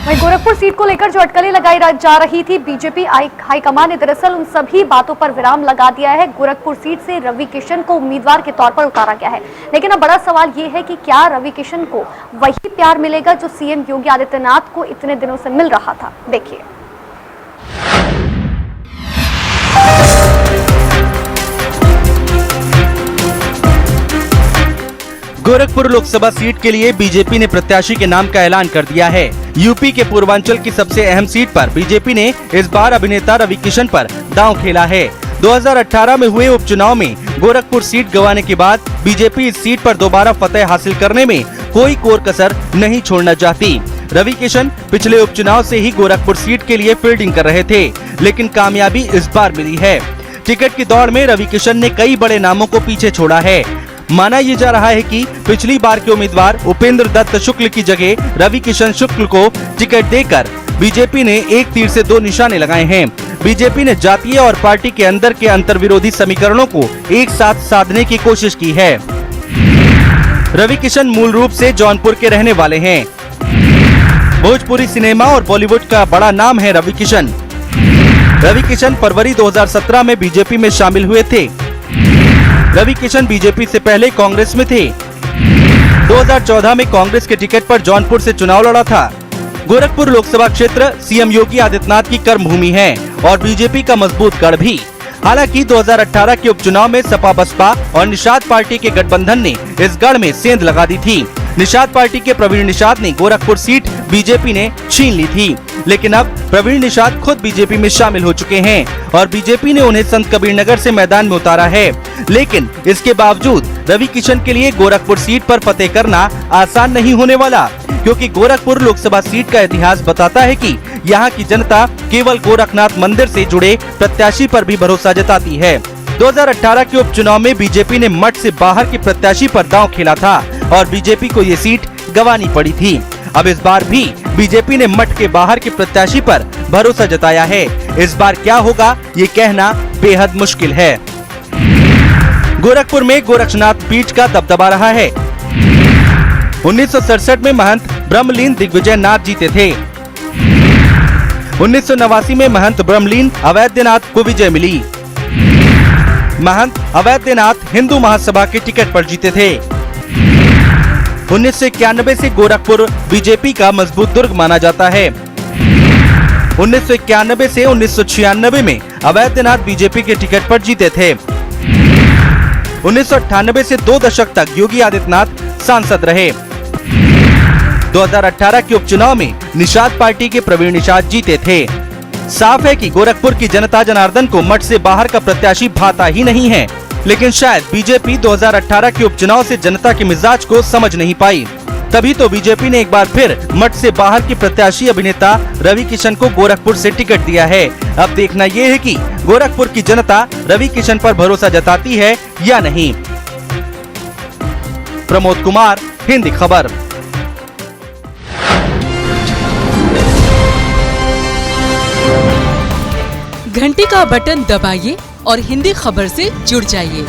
वहीं गोरखपुर सीट को लेकर जो अटकलें लगाई जा रही थी, बीजेपी हाईकमान ने दरअसल उन सभी बातों पर विराम लगा दिया है। गोरखपुर सीट से रवि किशन को उम्मीदवार के तौर पर उतारा गया है, लेकिन अब बड़ा सवाल ये है कि क्या रवि किशन को वही प्यार मिलेगा जो सीएम योगी आदित्यनाथ को इतने दिनों से मिल रहा था। देखिए। गोरखपुर लोकसभा सीट के लिए बीजेपी ने प्रत्याशी के नाम का ऐलान कर दिया है। यूपी के पूर्वांचल की सबसे अहम सीट पर बीजेपी ने इस बार अभिनेता रवि किशन पर दांव खेला है। 2018 में हुए उपचुनाव में गोरखपुर सीट गंवाने के बाद बीजेपी इस सीट पर दोबारा फतेह हासिल करने में कोई कोर कसर नहीं छोड़ना चाहती। रवि किशन पिछले उपचुनाव से ही गोरखपुर सीट के लिए फील्डिंग कर रहे थे, लेकिन कामयाबी इस बार मिली है। टिकट की दौड़ में रवि किशन ने कई बड़े नामों को पीछे छोड़ा है। माना ये जा रहा है कि पिछली बार के उम्मीदवार उपेंद्र दत्त शुक्ल की जगह रवि किशन शुक्ल को टिकट देकर बीजेपी ने एक तीर से दो निशाने लगाए हैं। बीजेपी ने जातीय और पार्टी के अंदर के अंतर्विरोधी समीकरणों को एक साथ साधने की कोशिश की है। रवि किशन मूल रूप से जौनपुर के रहने वाले हैं। भोजपुरी सिनेमा और बॉलीवुड का बड़ा नाम है रवि किशन। रवि किशन फरवरी 2017 में बीजेपी में शामिल हुए थे। रवि किशन बीजेपी से पहले कांग्रेस में थे। 2014 में कांग्रेस के टिकट पर जौनपुर से चुनाव लड़ा था। गोरखपुर लोकसभा क्षेत्र सीएम योगी आदित्यनाथ की कर्मभूमि है और बीजेपी का मजबूत गढ़ भी। हालांकि 2018 के उपचुनाव में सपा बसपा और निषाद पार्टी के गठबंधन ने इस गढ़ में सेंध लगा दी थी। निषाद पार्टी के प्रवीण निषाद ने गोरखपुर सीट बीजेपी ने छीन ली थी, लेकिन अब प्रवीण निषाद खुद बीजेपी में शामिल हो चुके हैं और बीजेपी ने उन्हें संत कबीरनगर से मैदान में उतारा है। लेकिन इसके बावजूद रवि किशन के लिए गोरखपुर सीट पर फतेह करना आसान नहीं होने वाला, क्योंकि गोरखपुर लोकसभा सीट का इतिहास बताता है कि यहाँ की जनता केवल गोरखनाथ मंदिर से जुड़े प्रत्याशी पर भी भरोसा जताती है। 2018 के उपचुनाव में बीजेपी ने मठ से बाहर के प्रत्याशी पर दांव खेला था और बीजेपी को ये सीट गंवानी पड़ी थी। अब इस बार भी बीजेपी ने मठ के बाहर के प्रत्याशी पर भरोसा जताया है। इस बार क्या होगा ये कहना बेहद मुश्किल है। गोरखपुर में गोरक्षनाथ पीठ का दबदबा रहा है। 1967 में महंत ब्रह्मलीन दिग्विजय नाथ जीते थे। 1989 में महंत ब्रह्मलीन अवैधनाथ को विजय मिली। महंत अवैधनाथ हिंदू महासभा के टिकट पर जीते थे। 1991 से गोरखपुर बीजेपी का मजबूत दुर्ग माना जाता है। 1991 से 1996 में अवैधनाथ बीजेपी के टिकट पर जीते थे। 1998 से 2 दशक तक योगी आदित्यनाथ सांसद रहे। 2018 के उपचुनाव में निषाद पार्टी के प्रवीण निषाद जीते थे। साफ है कि गोरखपुर की जनता जनार्दन को मठ से बाहर का प्रत्याशी भाता ही नहीं है, लेकिन शायद बीजेपी 2018 के उपचुनाव से जनता के मिजाज को समझ नहीं पाई। तभी तो बीजेपी ने एक बार फिर मठ से बाहर के प्रत्याशी अभिनेता रवि किशन को गोरखपुर से टिकट दिया है। अब देखना ये है कि गोरखपुर की जनता रवि किशन पर भरोसा जताती है या नहीं। प्रमोद कुमार, हिंदी खबर। घंटी का बटन दबाइए और हिंदी खबर से जुड़ जाइए।